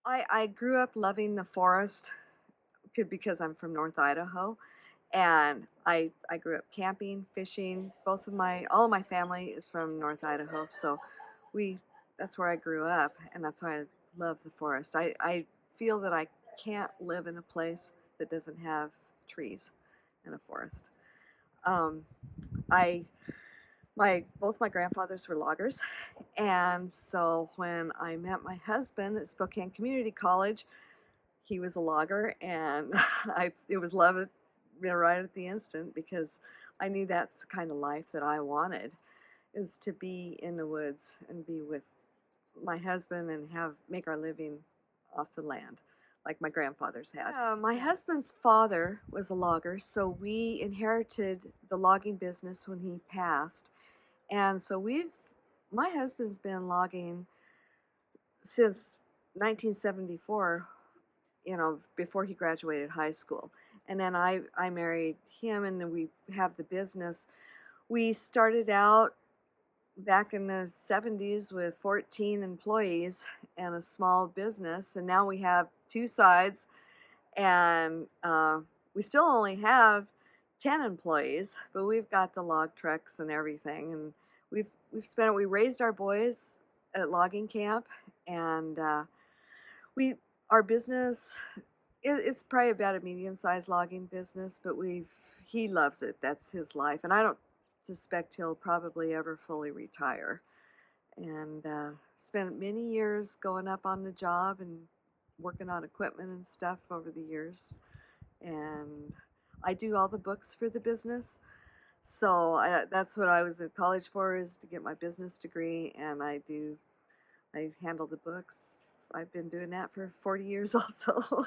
I grew up loving the forest because I'm from North Idaho, and I grew up camping, fishing. All of my family is from North Idaho, so we that's where I grew up, and that's why I love the forest. I feel that I can't live in a place that doesn't have trees and a forest. Um, I my both my grandfathers were loggers, and so when I met my husband at Spokane Community College, he was a logger, and it was love at right at the instant because I knew that's the kind of life that I wanted, is to be in the woods and be with my husband and have make our living off the land like my grandfathers had. My husband's father was a logger, so we inherited the logging business when he passed. And so my husband's been logging since 1974, before he graduated high school. And then I married him, and then we have the business. We started out back in the 70s with 14 employees and a small business, and now we have two sides, and we still only have 10 employees, but we've got the log trucks and everything, and we raised our boys at logging camp, and we our business is probably about a medium-sized logging business, but he loves it. That's his life, and I don't suspect he'll probably ever fully retire. And spent many years going up on the job and working on equipment and stuff over the years. And I do all the books for the business. So that's what I was in college for, is to get my business degree, and I handle the books. I've been doing that for 40 years also.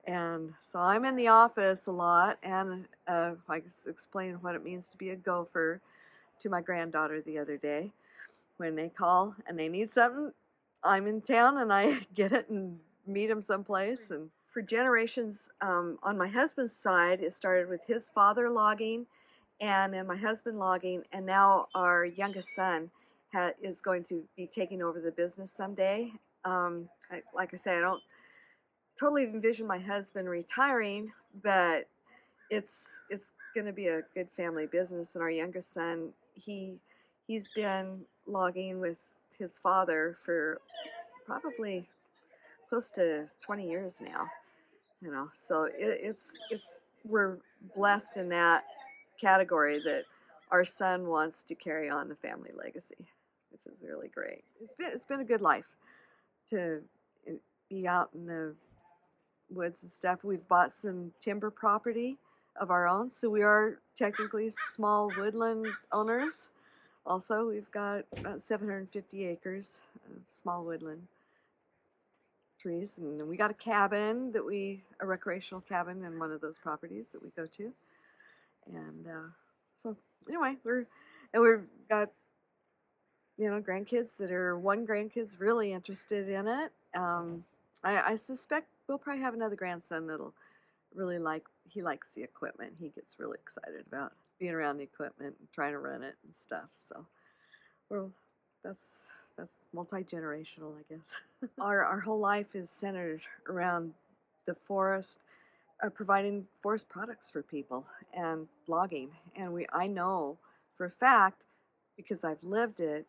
And so I'm in the office a lot, and I explained what it means to be a gopher to my granddaughter the other day. When they call and they need something, I'm in town and I get it and meet them someplace. And for generations, on my husband's side, it started with his father logging, and then my husband logging, and now our youngest son is going to be taking over the business someday. Like I say, I don't totally envision my husband retiring, but it's going to be a good family business. And our youngest son, he's been logging with his father for probably close to 20 years now. So it's we're blessed in that category that our son wants to carry on the family legacy, which is really great. It's been a good life to be out in the woods and stuff. We've bought some timber property of our own, so we are technically small woodland owners. Also, we've got about 750 acres of small woodland trees, and then we got a recreational cabin in one of those properties that we go to. And so anyway, we've got grandkids one grandkid's really interested in it. I suspect we'll probably have another grandson that'll really he likes the equipment. He gets really excited about being around the equipment and trying to run it and stuff. So well, that's multi-generational, I guess. Our whole life is centered around the forest, providing forest products for people and logging. And I know for a fact, because I've lived it,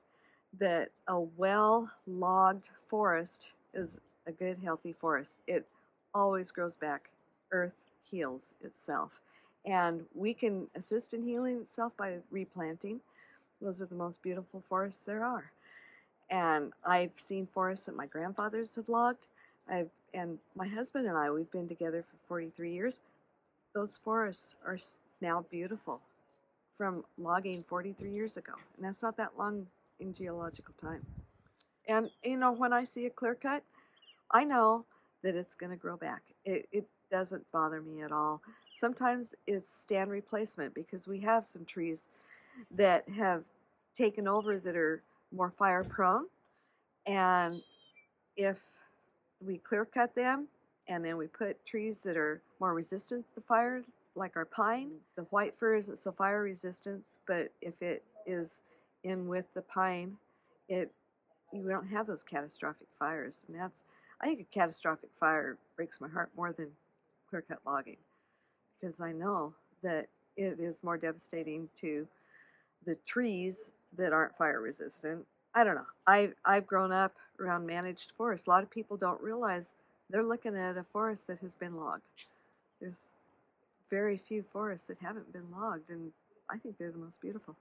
that a well-logged forest is a good, healthy forest. It always grows back. Earth heals itself. And we can assist in healing itself by replanting. Those are the most beautiful forests there are. And I've seen forests that my grandfathers have logged. And my husband and we've been together for 43 years. Those forests are now beautiful from logging 43 years ago. And that's not that long in geological time. And, when I see a clear cut, I know that it's going to grow back. It doesn't bother me at all. Sometimes it's stand replacement, because we have some trees that have taken over that are more fire prone. And if we clear cut them and then we put trees that are more resistant to fire, like our pine, the white fir isn't so fire resistant, but if it is in with the pine, you don't have those catastrophic fires. And I think a catastrophic fire breaks my heart more than clear cut logging because I know that it is more devastating to the trees that aren't fire resistant. I don't know. I've grown up around managed forests. A lot of people don't realize they're looking at a forest that has been logged. There's very few forests that haven't been logged, and I think they're the most beautiful.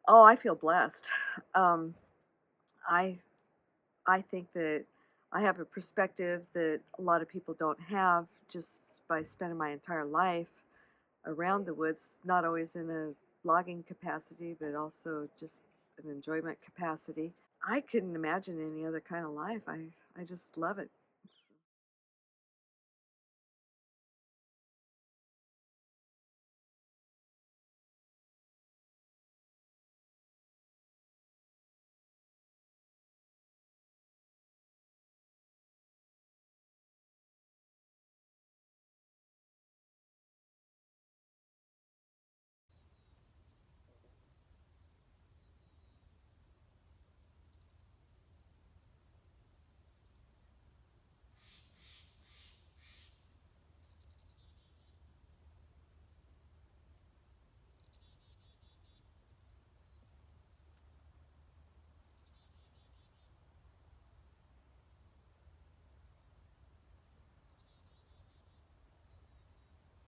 Oh, I feel blessed. Um, I I think that I have a perspective that a lot of people don't have just by spending my entire life around the woods, not always in a logging capacity, but also just an enjoyment capacity. I couldn't imagine any other kind of life. I just love it.